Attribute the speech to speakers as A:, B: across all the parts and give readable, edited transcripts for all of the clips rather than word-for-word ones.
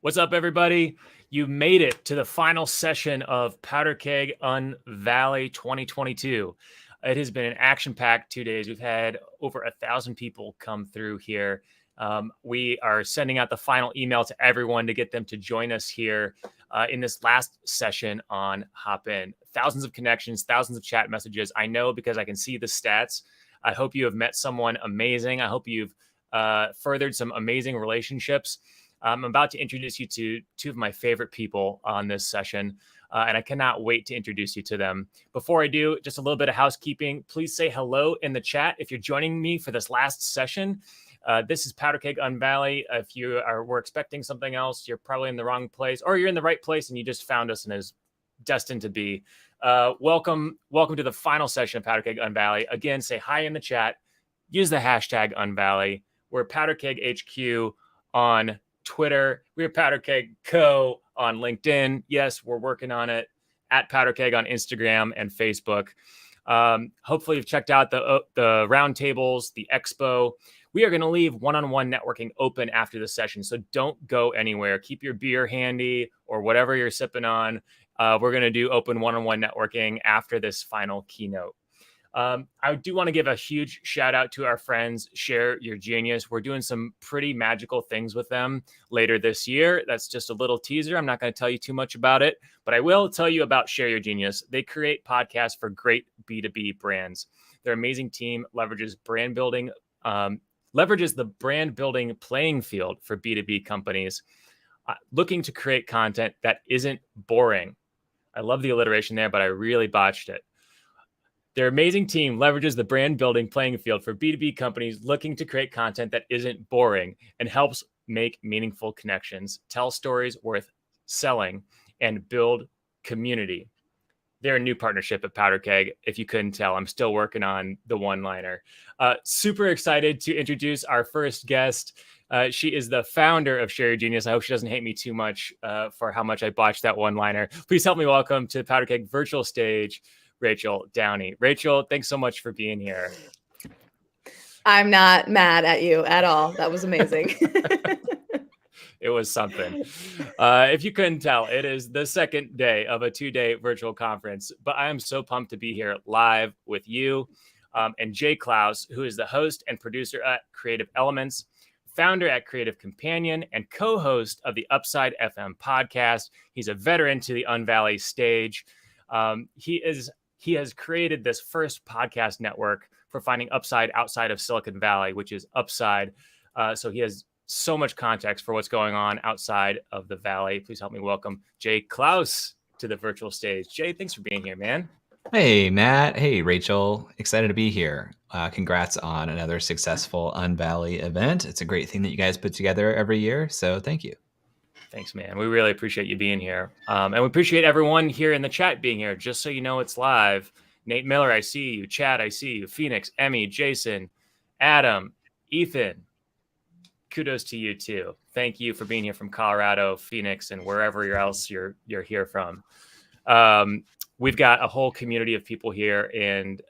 A: What's up, everybody? You made it to the final session of Powder Keg Unvalley 2022. It has been an action-packed 2 days. We've had over 1,000 people come through here. We are sending out the final email to everyone to get them to join us here in this last session on Hop In. Thousands of connections, thousands of chat messages. I know because I can see the stats. I hope you have met someone amazing. I hope you've furthered some amazing relationships. I'm about to introduce you to two of my favorite people on this session, and I cannot wait to introduce you to them. Before I do, just a little bit of housekeeping. Please say hello in the chat if you're joining me for this last session. This is Powder Keg Unvalley. If were expecting something else, you're probably in the wrong place, or you're in the right place and you just found us and is destined to be. Welcome to the final session of Powder Keg Unvalley. Again, say hi in the chat. Use the hashtag Unvalley. We're Powder Keg HQ on Twitter. We're Powder Keg Co. on LinkedIn. Yes, we're working on it. At Powder Keg on Instagram and Facebook. Hopefully you've checked out the roundtables, the expo. We are going to leave one-on-one networking open after the session, so don't go anywhere. Keep your beer handy or whatever you're sipping on. We're going to do open one-on-one networking after this final keynote. I do want to give a huge shout out to our friends, Share Your Genius. We're doing some pretty magical things with them later this year. That's just a little teaser. I'm not going to tell you too much about it, but I will tell you about Share Your Genius. They create podcasts for great B2B brands. Their amazing team leverages the brand building playing field for B2B companies looking to create content that isn't boring. I love the alliteration there, but I really botched it. Their amazing team leverages the brand building playing field for B2B companies looking to create content that isn't boring and helps make meaningful connections, tell stories worth selling, and build community. They're a new partnership at Powder Keg. If you couldn't tell, I'm still working on the one-liner. Super excited to introduce our first guest. She is the founder of Share Your Genius. I hope she doesn't hate me too much for how much I botched that one-liner. Please help me welcome to Powder Keg virtual stage, Rachel Downey. Rachel, thanks so much for being here.
B: I'm not mad at you at all. That was amazing.
A: It was something. If you couldn't tell, it is the second day of a 2-day virtual conference, but I am so pumped to be here live with you and Jay Clouse, who is the host and producer at Creative Elements, founder at Creative Companion, and co-host of the Upside FM podcast. He's a veteran to the Unvalley stage. He has created this first podcast network for finding upside outside of Silicon Valley, which is Upside. So he has so much context for what's going on outside of the Valley. Please help me welcome Jay Clouse to the virtual stage. Jay, thanks for being here, man.
C: Hey, Matt. Hey, Rachel. Excited to be here. Congrats on another successful Unvalley event. It's a great thing that you guys put together every year. So thank you.
A: Thanks, man. We really appreciate you being here. And we appreciate everyone here in the chat being here. Just so you know, it's live. Nate Miller, I see you. Chad, I see you. Phoenix, Emmy, Jason, Adam, Ethan. Kudos to you, too. Thank you for being here from Colorado, Phoenix, and wherever else you're here from. We've got a whole community of people here. And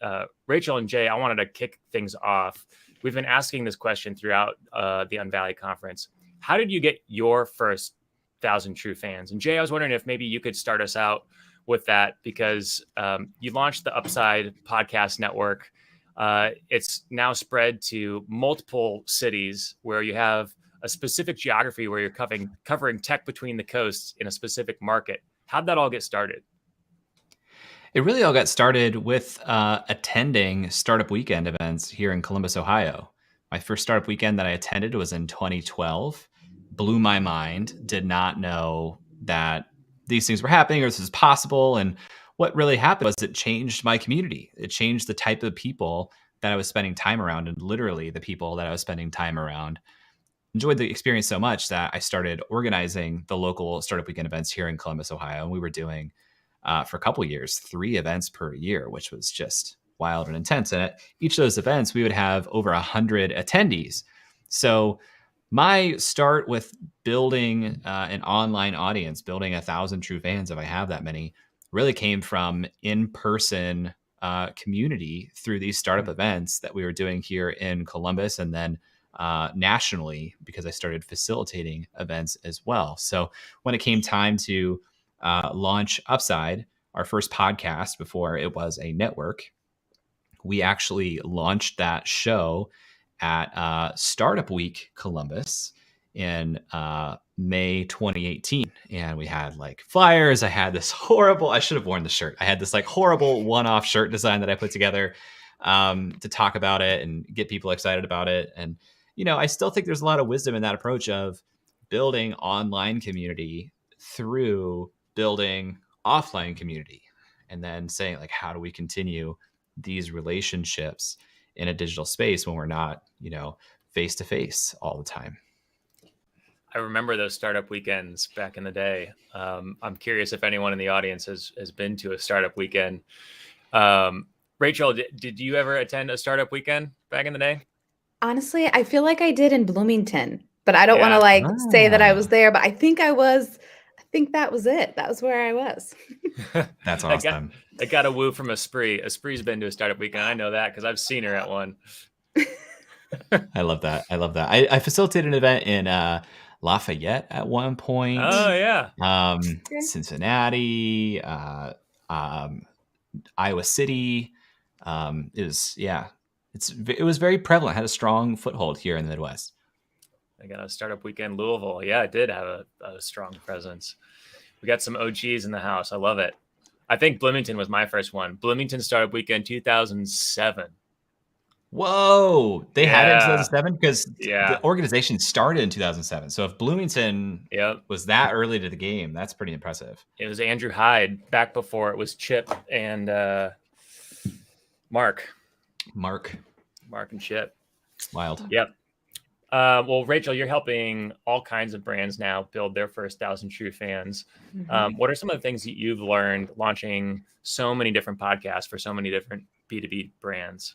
A: Rachel and Jay, I wanted to kick things off. We've been asking this question throughout the Unvalley conference. How did you get your first 1,000 true fans? And Jay, I was wondering if maybe you could start us out with that, because you launched the Upside Podcast Network. It's now spread to multiple cities where you have a specific geography where you're covering tech between the coasts in a specific market. How'd that all get started?
C: It really all got started with attending Startup Weekend events here in Columbus, Ohio. My first Startup Weekend that I attended was in 2012. Blew my mind. Did not know that these things were happening or this was possible. And what really happened was it changed my community. It changed the type of people that I was spending time around, and literally the people that I was spending time around. Enjoyed the experience so much that I started organizing the local Startup Weekend events here in Columbus, Ohio. And we were doing, for a couple of years, 3 events per year, which was just wild and intense. And at each of those events, we would have over 100 attendees. So my start with building an online audience, building 1,000 true fans, if I have that many, really came from in-person community through these startup events that we were doing here in Columbus, and then nationally because I started facilitating events as well. So when it came time to launch Upside, our first podcast before it was a network, we actually launched that show at Startup Week Columbus in May 2018. And we had like flyers. I had this horrible, I should have worn the shirt. I had this like horrible one-off shirt design that I put together to talk about it and get people excited about it. And, I still think there's a lot of wisdom in that approach of building online community through building offline community. And then saying like, how do we continue these relationships in a digital space when we're not, face to face all the time?
A: I remember those startup weekends back in the day. I'm curious if anyone in the audience has been to a startup weekend. Rachel, did you ever attend a startup weekend back in the day?
B: Honestly, I feel like I did in Bloomington, but I don't want to say that I was there, but I think that was it. That was where I was.
C: That's awesome.
A: I got a woo from Esprit. Esprit's been to a startup weekend. I know that because I've seen her at one.
C: I love that. I facilitated an event in Lafayette at one point.
A: Oh yeah.
C: Cincinnati, Iowa City. It was very prevalent. Had a strong foothold here in the Midwest.
A: I got a startup weekend Louisville. Yeah, it did have a strong presence. We got some OGs in the house. I love it. I think Bloomington was my first one. Bloomington Startup Weekend 2007.
C: Whoa, they had it in 2007 because the organization started in 2007. So if Bloomington was that early to the game, that's pretty impressive.
A: It was Andrew Hyde back before it was Chip and Mark and Chip.
C: Wild.
A: Yep. Well, Rachel, you're helping all kinds of brands now build their first 1,000 true fans. Mm-hmm. What are some of the things that you've learned launching so many different podcasts for so many different B2B brands?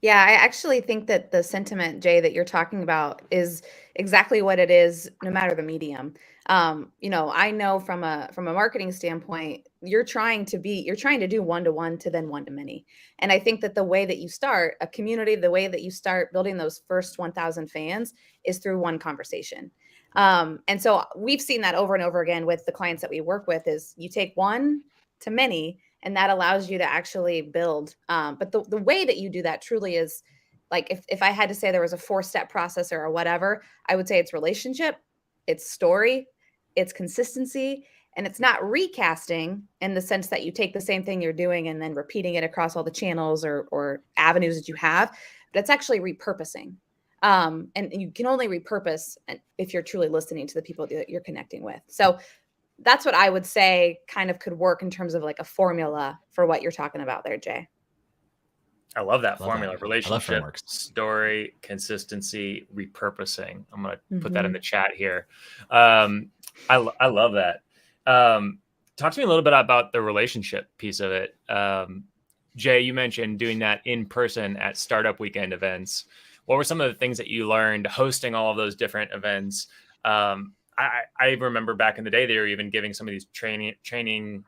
B: Yeah, I actually think that the sentiment, Jay, that you're talking about is exactly what it is, no matter the medium. I know from a marketing standpoint, you're trying to do one-to-one to then one-to-many. And I think that the way that you start a community, the way that you start building those first 1,000 fans is through one conversation. And so we've seen that over and over again with the clients that we work with is you take one to many, and that allows you to actually build. But the way that you do that truly is like, if I had to say there was a 4-step process or whatever, I would say it's relationship, it's story, it's consistency, and it's not recasting in the sense that you take the same thing you're doing and then repeating it across all the channels or avenues that you have, but it's actually repurposing. And you can only repurpose if you're truly listening to the people that you're connecting with. So that's what I would say kind of could work in terms of like a formula for what you're talking about there, Jay.
A: I love that formula. Relationship, story, consistency, repurposing. I'm going to put that in the chat here. I love that. Talk to me a little bit about the relationship piece of it. Jay, you mentioned doing that in person at startup weekend events. What were some of the things that you learned hosting all of those different events? I remember back in the day, they were even giving some of these training,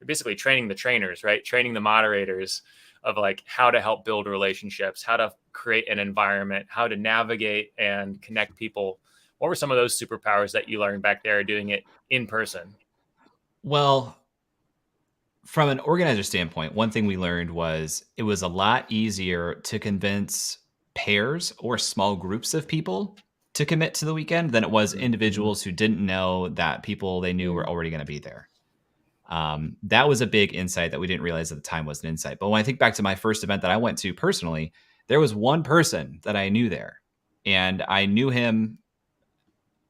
A: basically training the trainers, right? Training the moderators of like how to help build relationships, how to create an environment, how to navigate and connect people. What were some of those superpowers that you learned back there doing it in person?
C: Well, from an organizer standpoint, one thing we learned was it was a lot easier to convince pairs or small groups of people to commit to the weekend than it was individuals who didn't know that people they knew were already going to be there. That was a big insight that we didn't realize at the time was an insight. But when I think back to my first event that I went to personally, there was one person that I knew there, and I knew him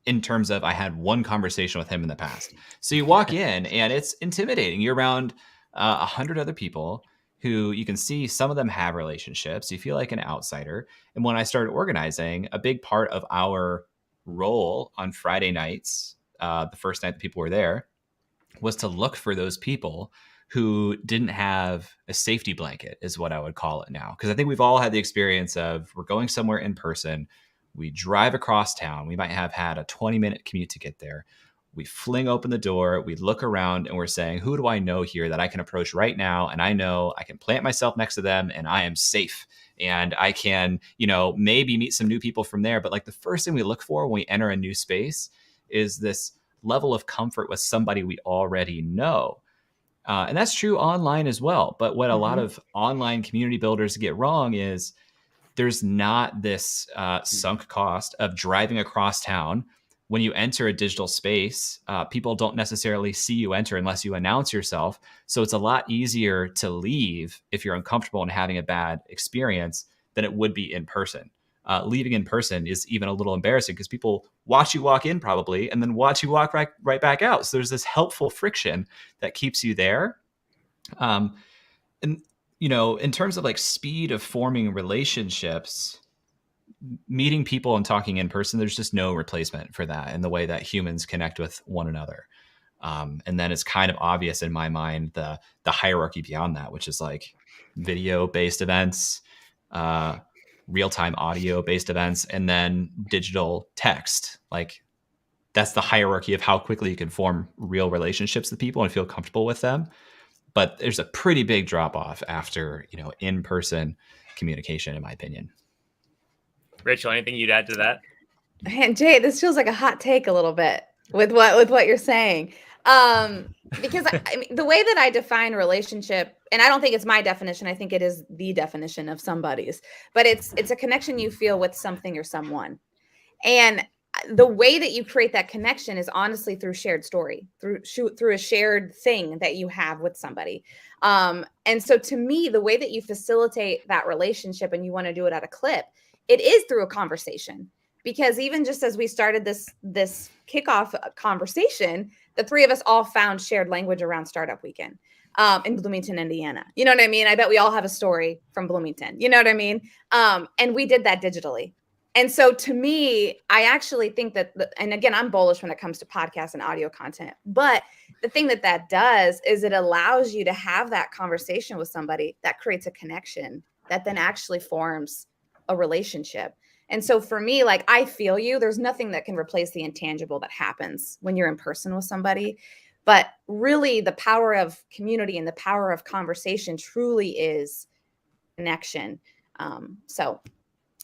C: in terms of I had one conversation with him in the past. So you walk in and it's intimidating. You're around 100 other people who you can see some of them have relationships. You feel like an outsider. And when I started organizing, a big part of our role on Friday nights, the first night that people were there, was to look for those people who didn't have a safety blanket, is what I would call it now. Because I think we've all had the experience of we're going somewhere in person. We drive across town. We might have had a 20-minute commute to get there. we fling open the door, we look around, and we're saying, who do I know here that I can approach right now? And I know I can plant myself next to them and I am safe. And I can, maybe meet some new people from there. But like the first thing we look for when we enter a new space is this level of comfort with somebody we already know. And that's true online as well. But what a lot of online community builders get wrong is there's not this sunk cost of driving across town. When you enter a digital space, people don't necessarily see you enter unless you announce yourself. So it's a lot easier to leave if you're uncomfortable and having a bad experience than it would be in person. Leaving in person is even a little embarrassing because people watch you walk in probably and then watch you walk right back out. So there's this helpful friction that keeps you there. And, in terms of like speed of forming relationships, meeting people and talking in person, there's just no replacement for that in the way that humans connect with one another. And then it's kind of obvious in my mind, the hierarchy beyond that, which is like video-based events, real-time audio-based events, and then digital text. Like that's the hierarchy of how quickly you can form real relationships with people and feel comfortable with them. But there's a pretty big drop-off after, in-person communication, in my opinion.
A: Rachel, anything you'd add to that?
B: Man, Jay, this feels like a hot take a little bit with what you're saying. Because I mean, the way that I define relationship, and I don't think it's my definition, I think it is the definition of somebody's, but it's a connection you feel with something or someone. And the way that you create that connection is honestly through shared story, through a shared thing that you have with somebody. And so to me, the way that you facilitate that relationship, and you want to do it at a clip, it is through a conversation. Because even just as we started this kickoff conversation, the three of us all found shared language around Startup Weekend in Bloomington, Indiana. You know what I mean? I bet we all have a story from Bloomington. You know what I mean? And we did that digitally. And so to me, I actually think that, and again, I'm bullish when it comes to podcasts and audio content, but the thing that does is it allows you to have that conversation with somebody that creates a connection that then actually forms a relationship. And so for me, like, I feel you, there's nothing that can replace the intangible that happens when you're in person with somebody. But really the power of community and the power of conversation truly is connection. So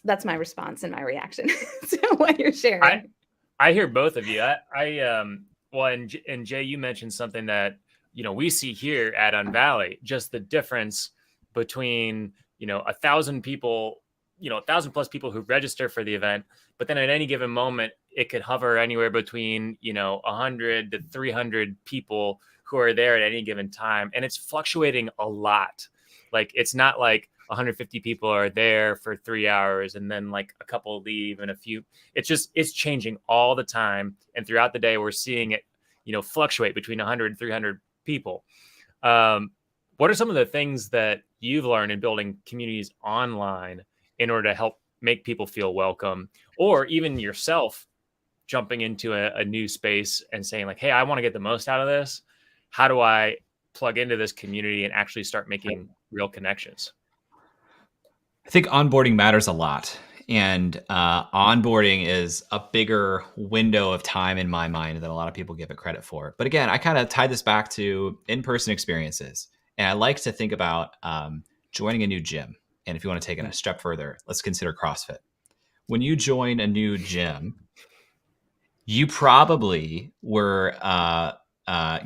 B: that's my response and my reaction to what you're sharing.
A: I hear both of you. And Jay, you mentioned something that, we see here at Unvalley, just the difference between, 1,000 people, 1,000 plus people who register for the event, but then at any given moment, it could hover anywhere between, 100 to 300 people who are there at any given time. And it's fluctuating a lot. Like, it's not like 150 people are there for 3 hours and then like a couple leave and a few. It's changing all the time. And throughout the day, we're seeing it, fluctuate between 100 and 300 people. What are some of the things that you've learned in building communities online in order to help make people feel welcome, or even yourself jumping into a new space and saying like, hey, I want to get the most out of this. How do I plug into this community and actually start making real connections?
C: I think onboarding matters a lot. And onboarding is a bigger window of time in my mind than a lot of people give it credit for. But again, I kind of tie this back to in-person experiences. And I like to think about joining a new gym. And if you want to take it a step further, let's consider CrossFit. When you join a new gym, you probably were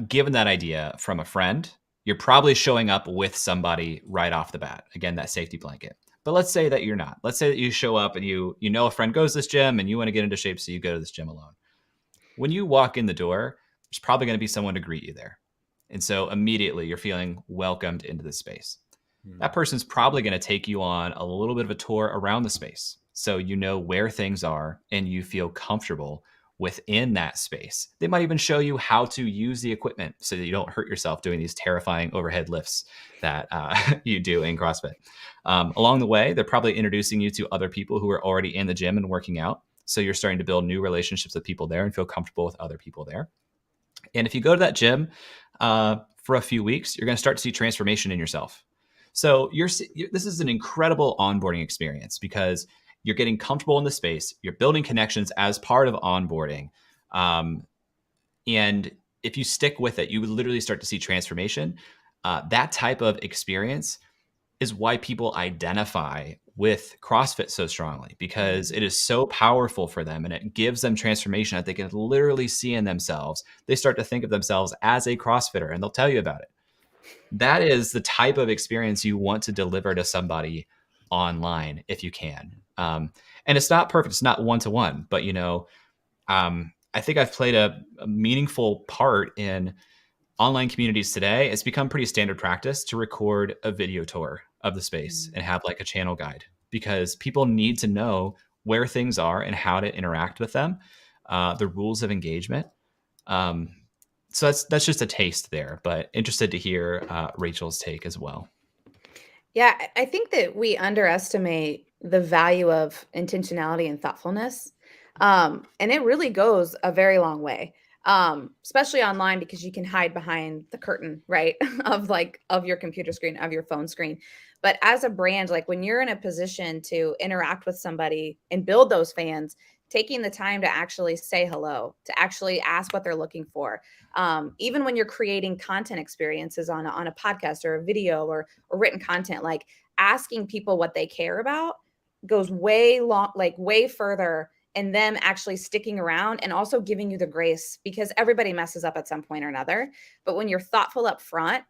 C: given that idea from a friend. You're probably showing up with somebody right off the bat. Again, that safety blanket. But let's say that you're not. Let's say that you show up and you know a friend goes to this gym and you want to get into shape, so you go to this gym alone. When you walk in the door, there's probably going to be someone to greet you there. And so immediately you're feeling welcomed into the space. That person's probably going to take you on a little bit of a tour around the space, so you know where things are and you feel comfortable within that space. They might even show you how to use the equipment so that you don't hurt yourself doing these terrifying overhead lifts that you do in CrossFit. Along the way, they're probably introducing you to other people who are already in the gym and working out. So you're starting to build new relationships with people there and feel comfortable with other people there. And if you go to that gym for a few weeks, you're going to start to see transformation in yourself. So this is an incredible onboarding experience because you're getting comfortable in the space. You're building connections as part of onboarding. And if you stick with it, you would literally start to see transformation. That type of experience is why people identify with CrossFit so strongly, because it is so powerful for them and it gives them transformation that they can literally see in themselves. They start to think of themselves as a CrossFitter and they'll tell you about it. That is the type of experience you want to deliver to somebody online if you can. And it's not perfect. It's not one-to-one, but I think I've played a meaningful part in online communities today. It's become pretty standard practice to record a video tour of the space and have like a channel guide, because people need to know where things are and how to interact with them, the rules of engagement. So that's just a taste there, but interested to hear Rachel's take as well.
B: Yeah, I think that we underestimate the value of intentionality and thoughtfulness. And it really goes a very long way, especially online, because you can hide behind the curtain, right? of your computer screen, of your phone screen. But as a brand, like when you're in a position to interact with somebody and build those fans, taking the time to actually say hello, to actually ask what they're looking for. Even when you're creating content experiences on a podcast or a video or written content, like asking people what they care about goes way further in them actually sticking around and also giving you the grace, because everybody messes up at some point or another. But when you're thoughtful up front,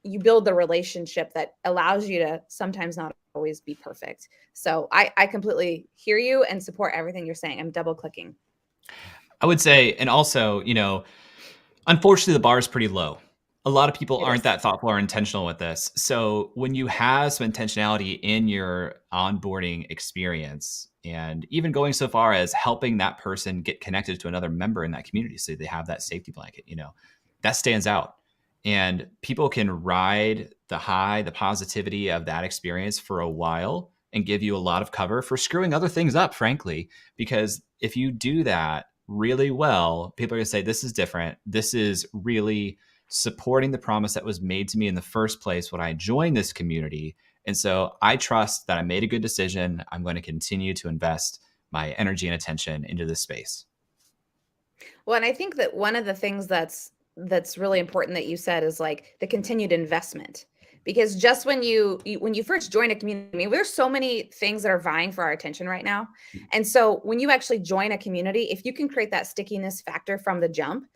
B: you build the relationship that allows you to sometimes not always be perfect. So I completely hear you and support everything you're saying. I'm double clicking.
C: I would say, and also, unfortunately, the bar is pretty low. A lot of people aren't that thoughtful or intentional with this. So when you have some intentionality in your onboarding experience, and even going so far as helping that person get connected to another member in that community, so they have that safety blanket, that stands out. And people can ride the high, the positivity of that experience for a while and give you a lot of cover for screwing other things up, frankly, because if you do that really well, people are going to say, this is different. This is really supporting the promise that was made to me in the first place when I joined this community. And so I trust that I made a good decision. I'm going to continue to invest my energy and attention into this space.
B: Well, and I think that one of the things that's really important that you said is like the continued investment, because just when you first join a community, I mean, there's so many things that are vying for our attention right now. And so when you actually join a community, if you can create that stickiness factor from the jump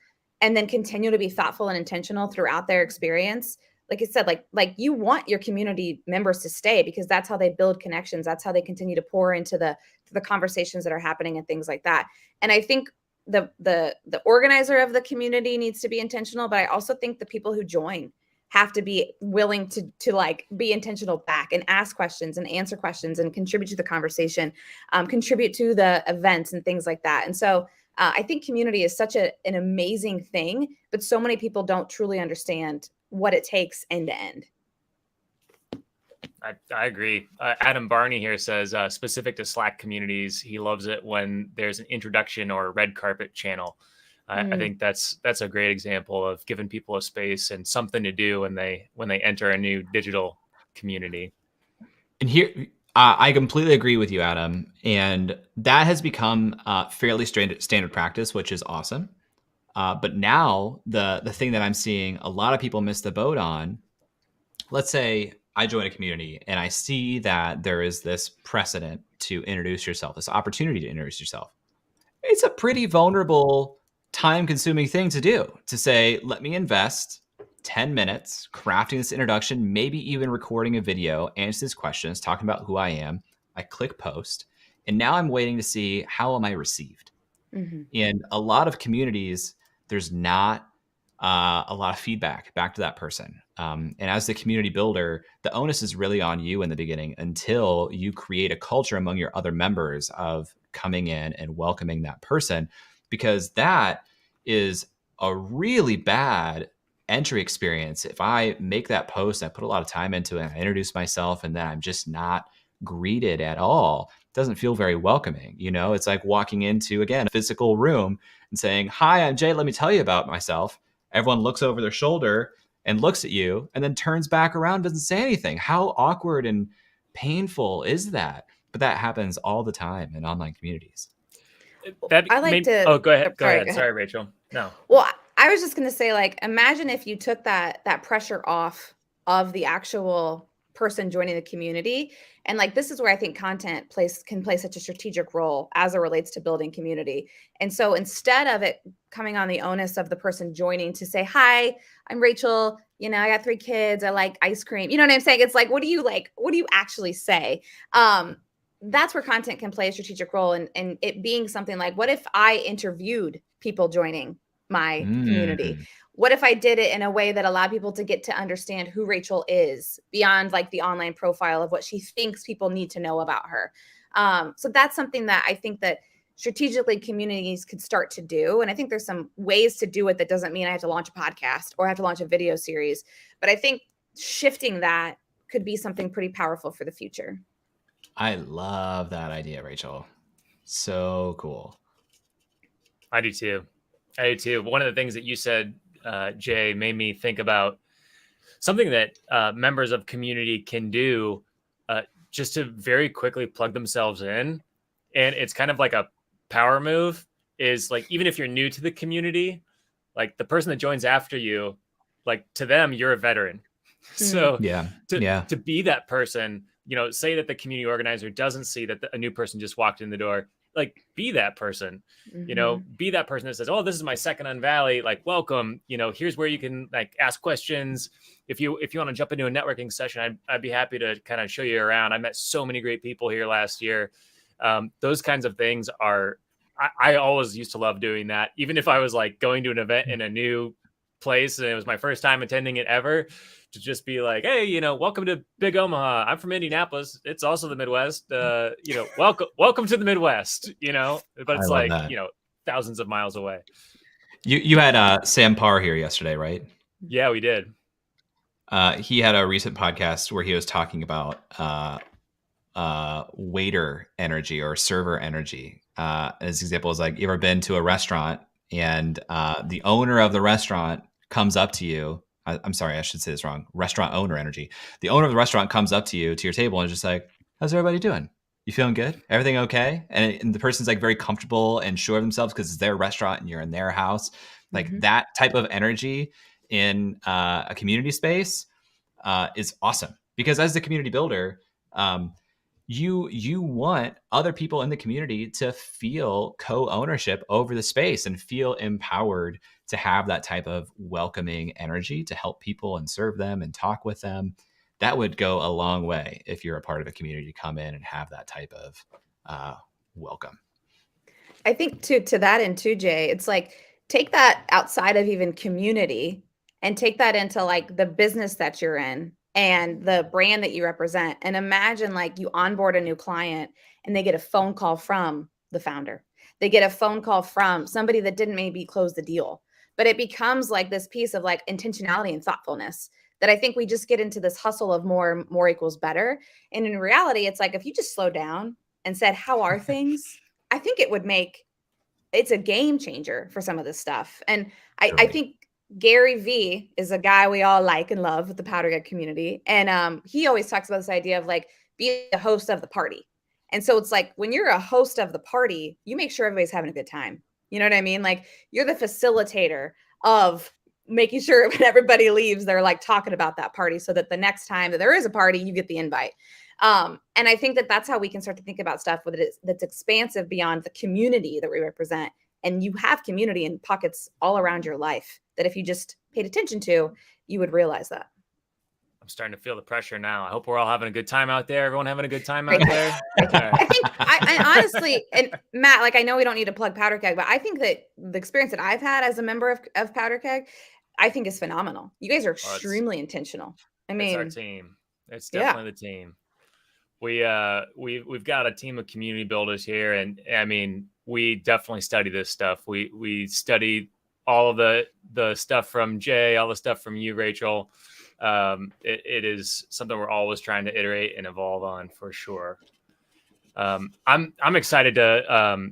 B: and then continue to be thoughtful and intentional throughout their experience, like I said, like you want your community members to stay, because that's how they build connections. That's how they continue to pour into the conversations that are happening and things like that. And I think the organizer of the community needs to be intentional, but I also think the people who join have to be willing to like be intentional back and ask questions and answer questions and contribute to the conversation, contribute to the events and things like that. And so I think community is such an amazing thing, but so many people don't truly understand what it takes end to end.
A: I agree. Adam Barney here says, specific to Slack communities, he loves it when there's an introduction or a red carpet channel. I think that's a great example of giving people a space and something to do when they enter a new digital community. And
C: here, I completely agree with you, Adam. And that has become fairly standard practice, which is awesome. But now the thing that I'm seeing a lot of people miss the boat on, let's say I join a community and I see that there is this precedent to introduce yourself, this opportunity to introduce yourself. It's a pretty vulnerable, time-consuming thing to do, to say, let me invest 10 minutes crafting this introduction, maybe even recording a video, answer these questions, talking about who I am. I click post, and now I'm waiting to see how am I received. Mm-hmm. In a lot of communities, there's not a lot of feedback back to that person. And as the community builder, the onus is really on you in the beginning until you create a culture among your other members of coming in and welcoming that person, because that is a really bad entry experience. If I make that post, I put a lot of time into it, and I introduce myself, and then I'm just not greeted at all, it doesn't feel very welcoming. It's like walking into, again, a physical room and saying, hi, I'm Jay, let me tell you about myself. Everyone looks over their shoulder and looks at you and then turns back around, doesn't say anything. How awkward and painful is that? But that happens all the time in online communities.
A: Go ahead. Sorry, Rachel. No.
B: Well, I was just going to say, like, imagine if you took that pressure off of the actual person joining the community. And like, this is where I think content can play such a strategic role as it relates to building community. And so instead of it coming on the onus of the person joining to say, hi, I'm Rachel, I got 3 kids, I like ice cream. You know what I'm saying? It's like, what do you actually say? That's where content can play a strategic role. And it being something like, what if I interviewed people joining my community? What if I did it in a way that allowed people to get to understand who Rachel is beyond like the online profile of what she thinks people need to know about her? So that's something that I think that strategically communities could start to do. And I think there's some ways to do it that doesn't mean I have to launch a podcast or I have to launch a video series. But I think shifting that could be something pretty powerful for the future.
C: I love that idea, Rachel. So cool.
A: I do too. One of the things that you said, Jay, made me think about something that members of community can do just to very quickly plug themselves in. And it's kind of like a power move, is like, even if you're new to the community, like the person that joins after you, like to them, you're a veteran. So to be that person, say that the community organizer doesn't see that a new person just walked in the door, like be that person, be that person that says, oh, this is my second Unvalley, like, welcome, here's where you can like ask questions. If you want to jump into a networking session, I'd be happy to kind of show you around. I met so many great people here last year. Those kinds of things I always used to love doing that. Even if I was like going to an event in a new place and it was my first time attending it ever, to just be like, hey, welcome to Big Omaha. I'm from Indianapolis. It's also the Midwest. Welcome to the Midwest, but it's like, that. Thousands of miles away.
C: You had Sam Parr here yesterday, right?
A: Yeah, we did.
C: He had a recent podcast where he was talking about waiter energy or server energy. His example is like, you ever been to a restaurant and the owner of the restaurant comes up to you. I'm sorry, I should say this wrong. Restaurant owner energy. The owner of the restaurant comes up to you, to your table, and is just like, how's everybody doing? You feeling good? Everything okay? And the person's like very comfortable and sure of themselves because it's their restaurant and you're in their house. Like that type of energy in a community space is awesome. Because as the community builder, you want other people in the community to feel co-ownership over the space and feel empowered to have that type of welcoming energy to help people and serve them and talk with them. That would go a long way if you're a part of a community to come in and have that type of welcome.
B: I think to that end too, Jay, it's like, take that outside of even community and take that into like the business that you're in and the brand that you represent. And imagine like you onboard a new client and they get a phone call from the founder. They get a phone call from somebody that didn't maybe close the deal, but it becomes like this piece of like intentionality and thoughtfulness that I think we just get into this hustle of more equals better. And in reality, it's like, if you just slow down and said, how are things? I think it's a game changer for some of this stuff. And I think Gary V is a guy we all like and love with the Powder Keg community. And he always talks about this idea of like being the host of the party. And so it's like, when you're a host of the party, you make sure everybody's having a good time. You know what I mean? Like, you're the facilitator of making sure when everybody leaves, they're like talking about that party so that the next time that there is a party, you get the invite. And I think that that's how we can start to think about stuff that's expansive beyond the community that we represent. And you have community in pockets all around your life that if you just paid attention to, you would realize that.
A: I'm starting to feel the pressure now. I hope we're all having a good time out there. Everyone having a good time out there?
B: I think I honestly, and Matt, like, I know we don't need to plug Powder Keg, but I think that the experience that I've had as a member of Powder Keg, I think is phenomenal. You guys are extremely intentional. I mean,
A: it's our team. It's definitely the team. We've got a team of community builders here, and I mean, we definitely study this stuff. We study all of the stuff from Jay, all the stuff from you, Rachel. It is something we're always trying to iterate and evolve on, for sure. I'm excited to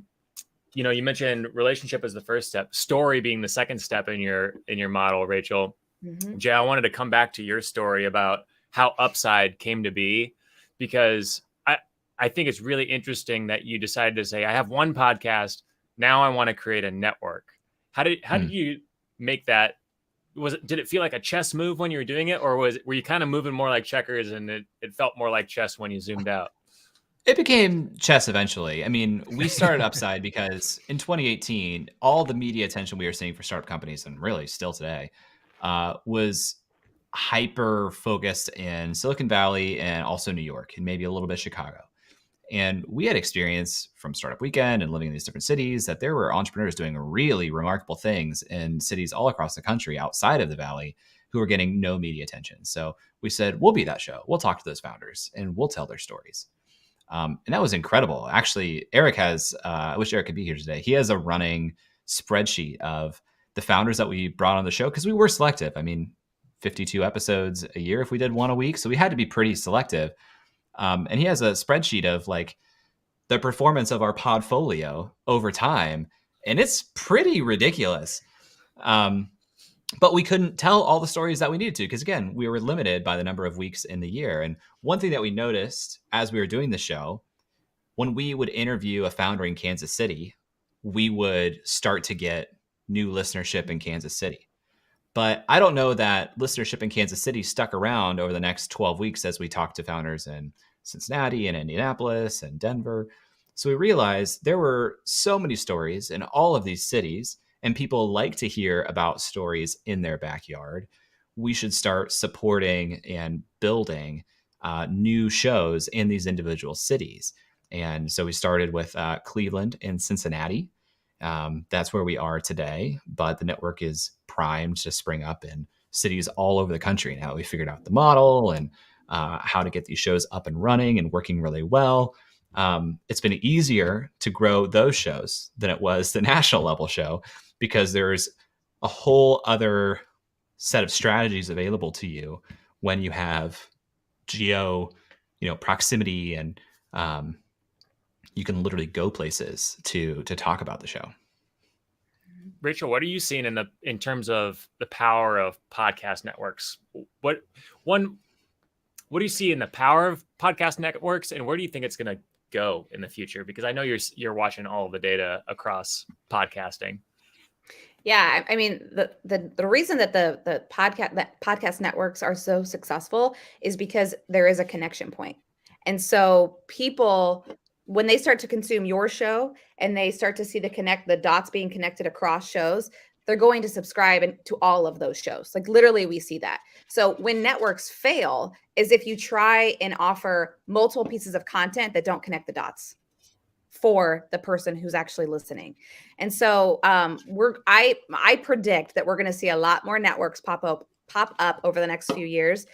A: you mentioned relationship as the first step, story being the second step in your model, Rachel. Jay, I wanted to come back to your story about how Upside came to be, because I think it's really interesting that you decided to say, I have one podcast, now I want to create a network. How did you make that? Did it feel like a chess move when you were doing it, or were you kind of moving more like checkers and it felt more like chess when you zoomed out?
C: It became chess eventually. I mean, we started Upside because in 2018, all the media attention we were seeing for startup companies, and really still today, was hyper focused in Silicon Valley and also New York and maybe a little bit Chicago. And we had experience from Startup Weekend and living in these different cities that there were entrepreneurs doing really remarkable things in cities all across the country outside of the Valley who were getting no media attention. So we said, we'll be that show. We'll talk to those founders and we'll tell their stories. And that was incredible. Actually, Eric has, I wish Eric could be here today. He has a running spreadsheet of the founders that we brought on the show because we were selective. I mean, 52 episodes a year if we did one a week. So we had to be pretty selective. And he has a spreadsheet of like the performance of our podfolio over time. And it's pretty ridiculous. But we couldn't tell all the stories that we needed to because, again, we were limited by the number of weeks in the year. And one thing that we noticed as we were doing the show, when we would interview a founder in Kansas City, we would start to get new listenership in Kansas City. But I don't know that listenership in Kansas City stuck around over the next 12 weeks as we talked to founders in Cincinnati and Indianapolis and Denver. So we realized there were so many stories in all of these cities, and people like to hear about stories in their backyard. We should start supporting and building new shows in these individual cities. And so we started with Cleveland and Cincinnati. That's where we are today, but the network is primed to spring up in cities all over the country now. We figured out the model and how to get these shows up and running and working really well. It's been easier to grow those shows than it was the national level show because there's a whole other set of strategies available to you when you have geo, proximity, and you can literally go places to talk about the show.
A: Rachel, what are you seeing in terms of the power of podcast networks? What do you see in the power of podcast networks, and where do you think it's going to go in the future? Because I know you're watching all of the data across podcasting.
B: Yeah, I mean, the reason that the podcast networks are so successful is because there is a connection point. And so people, when they start to consume your show and they start to see the dots being connected across shows, they're going to subscribe to all of those shows. Like literally we see that. So when networks fail is if you try and offer multiple pieces of content that don't connect the dots for the person who's actually listening. And so I predict that we're going to see a lot more networks pop up over the next few years,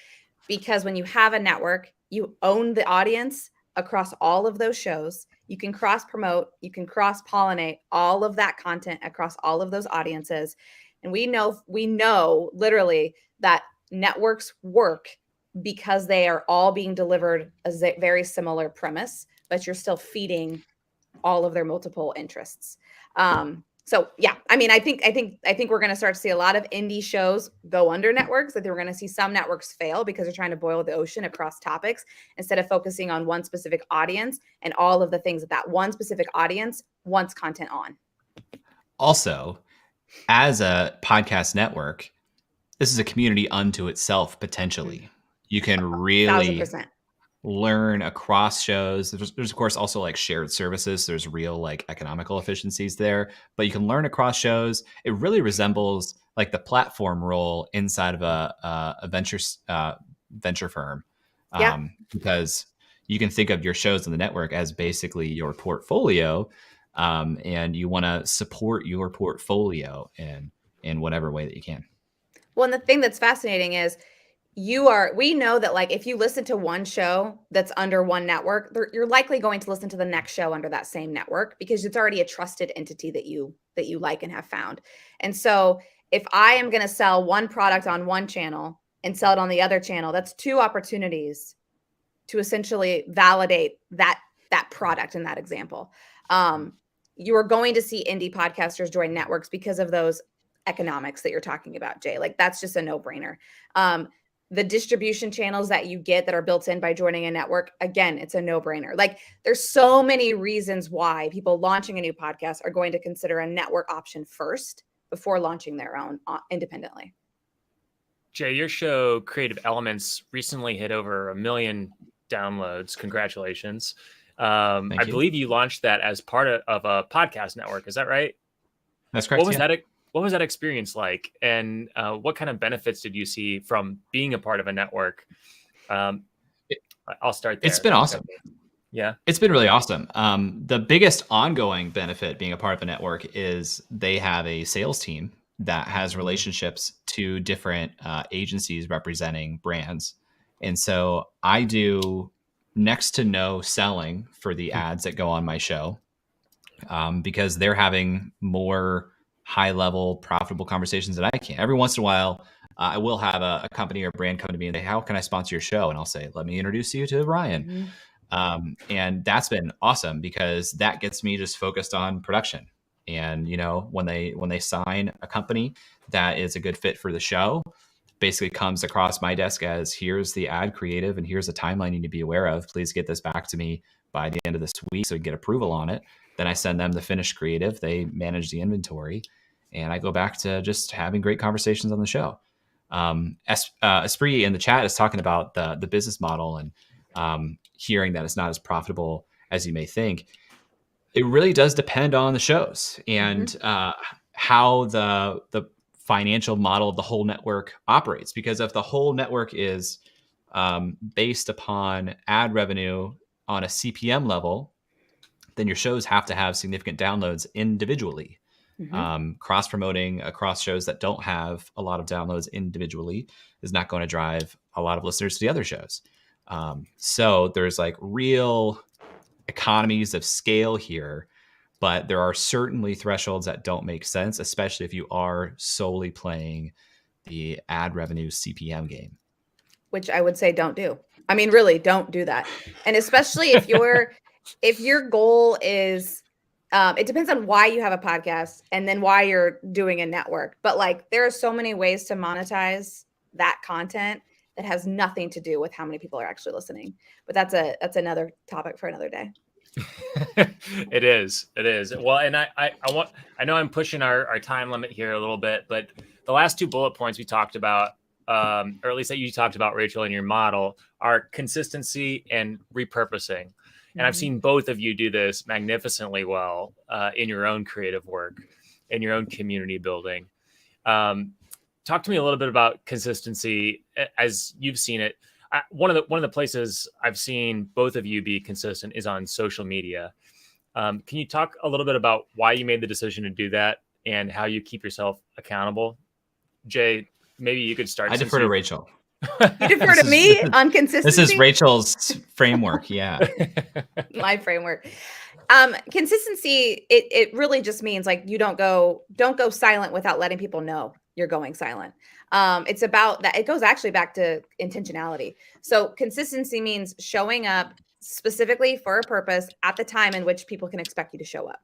B: because when you have a network, you own the audience across all of those shows. You can cross promote, you can cross pollinate all of that content across all of those audiences. And we know literally that networks work because they are all being delivered as a very similar premise, but you're still feeding all of their multiple interests. So yeah, I mean, I think we're going to start to see a lot of indie shows go under networks. That we're going to see some networks fail because they're trying to boil the ocean across topics instead of focusing on one specific audience and all of the things that one specific audience wants content on.
C: Also, as a podcast network, this is a community unto itself, potentially. You can really
B: 1,000%.
C: Learn across shows. There's of course also like shared services. There's real like economical efficiencies there, but you can learn across shows. It really resembles like the platform role inside of a venture firm, because you can think of your shows on the network as basically your portfolio, and you want to support your portfolio in whatever way that you can.
B: Well, and the thing that's fascinating is we know that like if you listen to one show that's under one network, you're likely going to listen to the next show under that same network because it's already a trusted entity that you like and have found. And so if I am going to sell one product on one channel and sell it on the other channel, that's two opportunities to essentially validate that product in that example. You are going to see indie podcasters join networks because of those economics that you're talking about, Jay. Like that's just a no-brainer. The distribution channels that you get that are built in by joining a network, again, it's a no-brainer. Like there's so many reasons why people launching a new podcast are going to consider a network option first before launching their own independently.
A: Jay, your show Creative Elements recently hit over 1 million downloads. Congratulations. I believe you launched that as part of a podcast network. Is that right?
C: That's correct.
A: What was that experience like? And what kind of benefits did you see from being a part of a network? I'll start there.
C: It's been awesome.
A: Yeah.
C: It's been really awesome. The biggest ongoing benefit being a part of a network is they have a sales team that has relationships to different agencies representing brands. And so I do next to no selling for the ads that go on my show because they're having more high-level, profitable conversations than I can. Every once in a while, I will have a company or brand come to me and say, how can I sponsor your show? And I'll say, let me introduce you to Ryan. And that's been awesome because that gets me just focused on production. And, you know, when they sign a company that is a good fit for the show, basically comes across my desk as here's the ad creative and here's a timeline you need to be aware of. Please get this back to me by the end of this week so we can get approval on it. Then I send them the finished creative. They manage the inventory and I go back to just having great conversations on the show. Esprit in the chat is talking about the business model and hearing that it's not as profitable as you may think. It really does depend on the shows and how the financial model of the whole network operates. Because if the whole network is based upon ad revenue on a CPM level, then your shows have to have significant downloads individually. Cross-promoting across shows that don't have a lot of downloads individually is not going to drive a lot of listeners to the other shows. So there's like real economies of scale here, but there are certainly thresholds that don't make sense, especially if you are solely playing the ad revenue CPM game.
B: Which I would say don't do. I mean, really, don't do that. And especially if your goal is, it depends on why you have a podcast and then why you're doing a network. But like, there are so many ways to monetize that content that has nothing to do with how many people are actually listening. But that's another topic for another day.
A: It is. Well, and I know I'm pushing our time limit here a little bit, but the last 2 bullet points we talked about, or at least that you talked about, Rachel, in your model, are consistency and repurposing. And I've seen both of you do this magnificently well in your own creative work, in your own community building. Talk to me a little bit about consistency as you've seen it. One of the places I've seen both of you be consistent is on social media. Can you talk a little bit about why you made the decision to do that and how you keep yourself accountable? Jay, maybe you could start.
C: I defer to Rachel.
B: You defer to me on consistency?
C: This is Rachel's framework. Yeah.
B: My framework. Consistency, it really just means like you don't go silent without letting people know you're going silent. It's about that. It goes actually back to intentionality. So consistency means showing up specifically for a purpose at the time in which people can expect you to show up.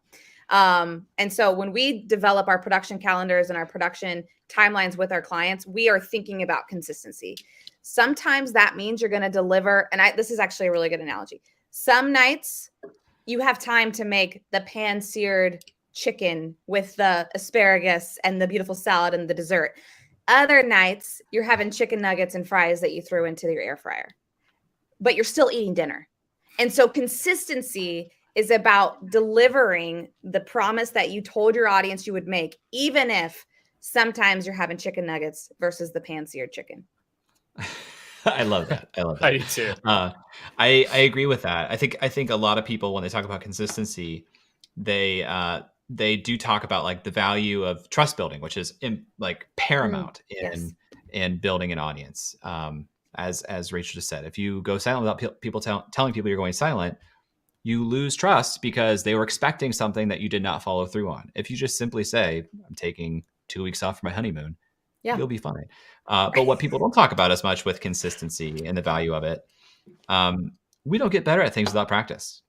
B: And so when we develop our production calendars and our production timelines with our clients, we are thinking about consistency. Sometimes that means you're going to deliver. And this is actually a really good analogy. Some nights you have time to make the pan-seared chicken with the asparagus and the beautiful salad and the dessert. Other nights you're having chicken nuggets and fries that you threw into your air fryer, but you're still eating dinner. And so consistency is about delivering the promise that you told your audience you would make, even if sometimes you're having chicken nuggets versus the pan-seared chicken.
C: I love that.
A: I do too.
C: I agree with that. I think a lot of people, when they talk about consistency, they do talk about like the value of trust building, which is paramount in building an audience. As Rachel just said, if you go silent without people telling people you're going silent, you lose trust because they were expecting something that you did not follow through on. If you just simply say, I'm taking 2 weeks off for my honeymoon, you'll be fine. But what people don't talk about as much with consistency and the value of it, we don't get better at things without practice.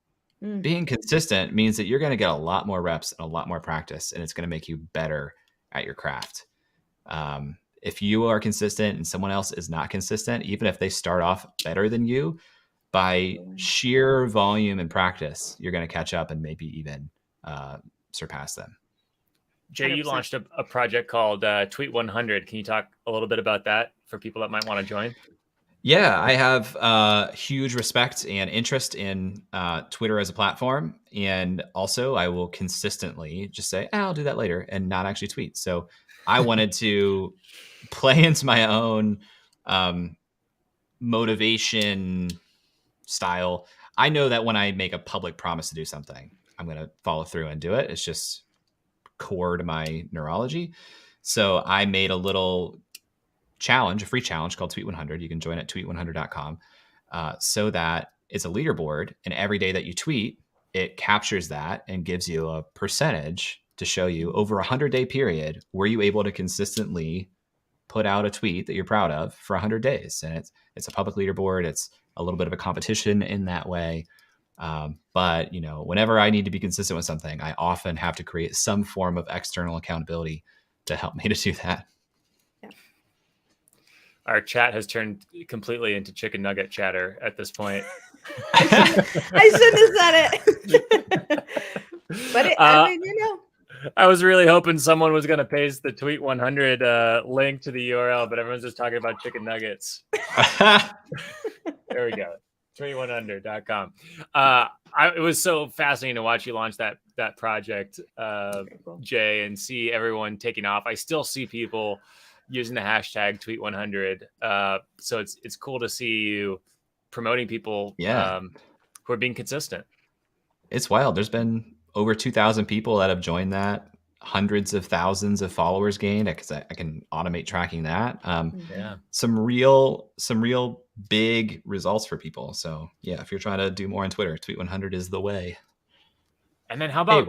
C: Being consistent means that you're going to get a lot more reps and a lot more practice, and it's going to make you better at your craft. If you are consistent and someone else is not consistent, even if they start off better than you, by sheer volume and practice, you're going to catch up and maybe even surpass them.
A: Jay, you
B: 100%.
A: launched a project called Tweet 100. Can you talk a little bit about that for people that might want to join?
C: Yeah, I have huge respect and interest in Twitter as a platform. And also, I will consistently just say, I'll do that later and not actually tweet. So I wanted to play into my own motivation style. I know that when I make a public promise to do something, I'm going to follow through and do it. It's just core to my neurology. So I made a little challenge, a free challenge called Tweet 100. You can join at tweet100.com so that it's a leaderboard. And every day that you tweet, it captures that and gives you a percentage to show you over a 100-day period, were you able to consistently put out a tweet that you're proud of for 100 days. And it's a public leaderboard. It's a little bit of a competition in that way. But, whenever I need to be consistent with something, I often have to create some form of external accountability to help me to do that.
B: Yeah.
A: Our chat has turned completely into chicken nugget chatter at this point.
B: I shouldn't have said it. But
A: I was really hoping someone was going to paste the Tweet 100 link to the URL, but everyone's just talking about chicken nuggets. There we go. Tweet100.com. It was so fascinating to watch you launch that project, cool. Jay, and see everyone taking off. I still see people using the hashtag Tweet100. So it's cool to see you promoting people who are being consistent.
C: It's wild. There's been over 2,000 people that have joined that, hundreds of thousands of followers gained, because I can automate tracking that. Some real big results for people. So yeah, if you're trying to do more on Twitter, Tweet 100 is the way.
A: And then how about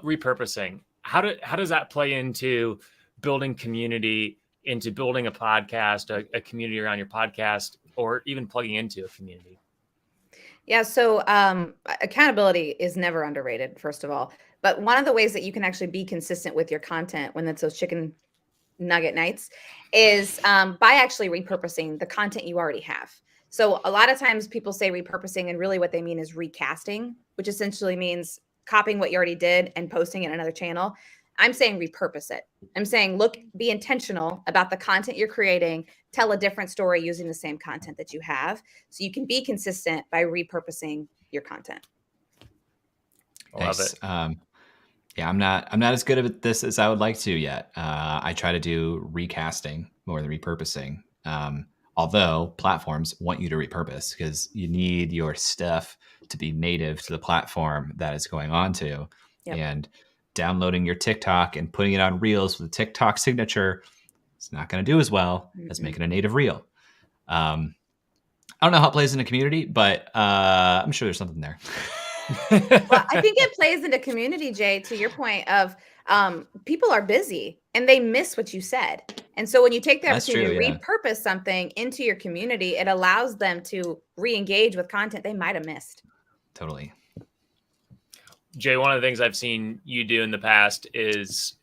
A: repurposing? How does that play into building community, into building a podcast, a community around your podcast, or even plugging into a community?
B: Yeah. So accountability is never underrated, first of all. But one of the ways that you can actually be consistent with your content when it's those chicken nugget nights is by actually repurposing the content you already have. So a lot of times people say repurposing, and really what they mean is recasting, which essentially means copying what you already did and posting it in another channel. I'm saying repurpose it. I'm saying, look, be intentional about the content you're creating, tell a different story using the same content that you have, so you can be consistent by repurposing your content.
C: Love it. Yeah, I'm not as good at this as I would like to yet. I try to do recasting more than repurposing. Although platforms want you to repurpose because you need your stuff to be native to the platform that it's going on to. Yep. And downloading your TikTok and putting it on Reels with a TikTok signature, it's not going to do as well as making a native Reel. I don't know how it plays in a community, but I'm sure there's something there.
B: Well, I think it plays into community, Jay, to your point of people are busy and they miss what you said. And so when you take the opportunity to repurpose something into your community, it allows them to re-engage with content they might have missed.
C: Totally.
A: Jay, one of the things I've seen you do in the past is,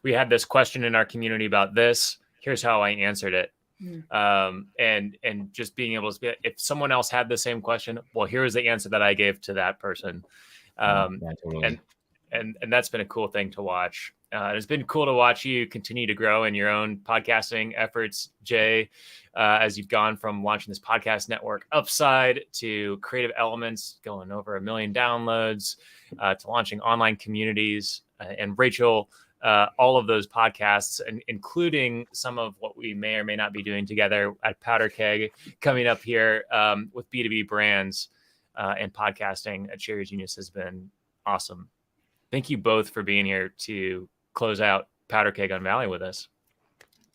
A: we had this question in our community about this. Here's how I answered it. And just being able to, if someone else had the same question, well, here's the answer that I gave to that person.
C: Totally.
A: And that's been a cool thing to watch. It's been cool to watch you continue to grow in your own podcasting efforts, Jay, as you've gone from launching this podcast network Upside to Creative Elements going over 1 million downloads, to launching online communities, and Rachel, all of those podcasts, and including some of what we may or may not be doing together at Powder Keg coming up here with B2B brands and podcasting at Cherry Genius has been awesome. Thank you both for being here to close out Powder Keg Unvalley with us.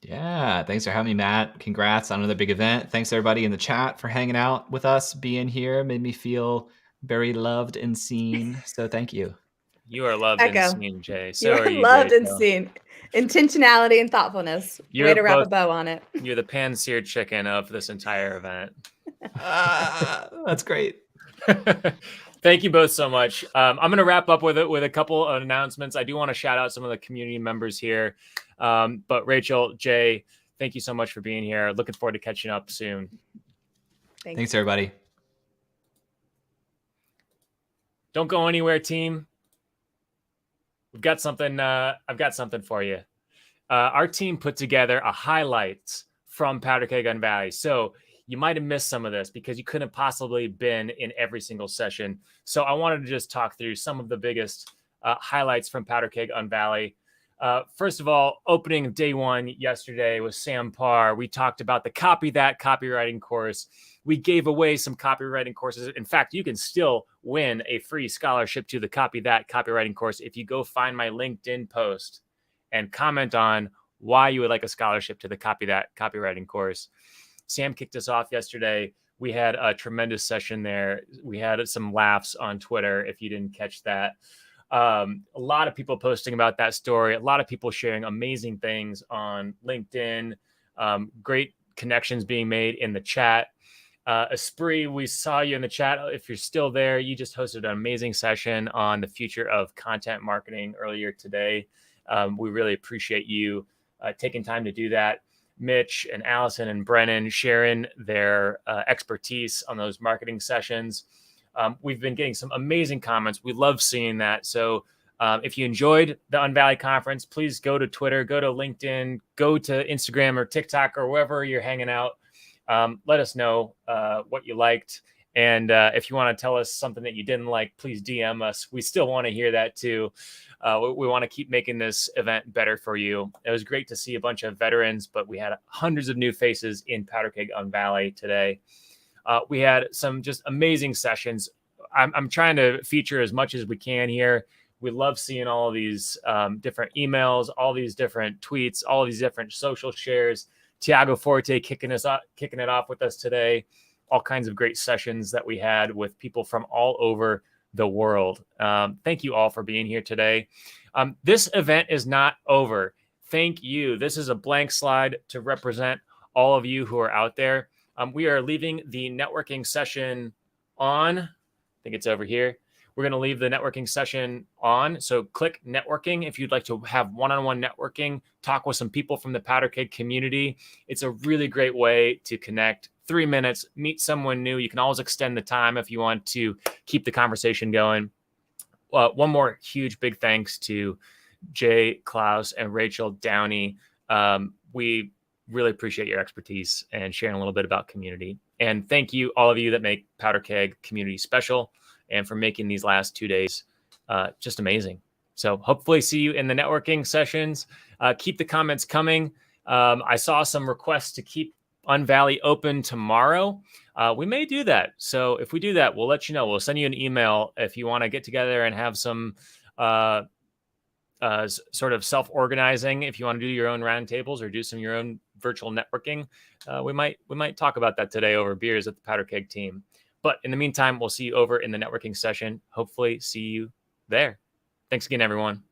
C: Yeah, thanks for having me, Matt. Congrats on another big event. Thanks everybody in the chat for hanging out with us, being here. Made me feel very loved and seen. So thank you.
A: You are loved and seen, Jay. So are you,
B: loved
A: Rachel.
B: And seen. Intentionality and thoughtfulness. Way to wrap a bow on it.
A: You're the pan-seared chicken of this entire event.
C: That's great.
A: Thank you both so much. I'm going to wrap up with a couple of announcements. I do want to shout out some of the community members here. But Rachel, Jay, thank you so much for being here. Looking forward to catching up soon.
C: Thanks, everybody.
A: Don't go anywhere, team. I've got something for you. Our team put together a highlights from Powder Keg Unvalley. So you might have missed some of this because you couldn't have possibly been in every single session. So I wanted to just talk through some of the biggest highlights from Powder Keg Unvalley. First of all, opening day one yesterday was Sam Parr. We talked about the Copy That copywriting course. We gave away some copywriting courses. In fact, you can still win a free scholarship to the Copy That copywriting course if you go find my LinkedIn post and comment on why you would like a scholarship to the Copy That copywriting course. Sam kicked us off yesterday. We had a tremendous session there. We had some laughs on Twitter, if you didn't catch that. A lot of people posting about that story. A lot of people sharing amazing things on LinkedIn. Great connections being made in the chat. Esprit, we saw you in the chat. If you're still there, you just hosted an amazing session on the future of content marketing earlier today. We really appreciate you taking time to do that. Mitch and Allison and Brennan sharing their expertise on those marketing sessions. We've been getting some amazing comments. We love seeing that. So if you enjoyed the Unvalley conference, please go to Twitter, go to LinkedIn, go to Instagram or TikTok or wherever you're hanging out. Let us know what you liked. And if you want to tell us something that you didn't like, please DM us. We still want to hear that too. We want to keep making this event better for you. It was great to see a bunch of veterans, but we had hundreds of new faces in Powder Keg Unvalley today. We had some just amazing sessions. I'm trying to feature as much as we can here. We love seeing all of these different emails, all these different tweets, all these different social shares. Tiago Forte kicking it off with us today. All kinds of great sessions that we had with people from all over the world. Thank you all for being here today. This event is not over. Thank you. This is a blank slide to represent all of you who are out there. We are leaving the networking session on. I think it's over here. We're going to leave the networking session on. So click networking if you'd like to have one-on-one networking, talk with some people from the Powder Keg community. It's a really great way to connect. 3 minutes, meet someone new. You can always extend the time if you want to keep the conversation going. One more huge big thanks to Jay, Clouse, and Rachel Downey. We really appreciate your expertise and sharing a little bit about community. And thank you, all of you that make Powder Keg community special and for making these last 2 days just amazing. So hopefully see you in the networking sessions. Keep the comments coming. I saw some requests to keep Unvalley open tomorrow. We may do that. So if we do that, we'll let you know. We'll send you an email if you want to get together and have some sort of self-organizing. If you want to do your own roundtables or do some your own virtual networking, we might talk about that today over beers at the Powder Keg team. But in the meantime, we'll see you over in the networking session. Hopefully see you there. Thanks again, everyone.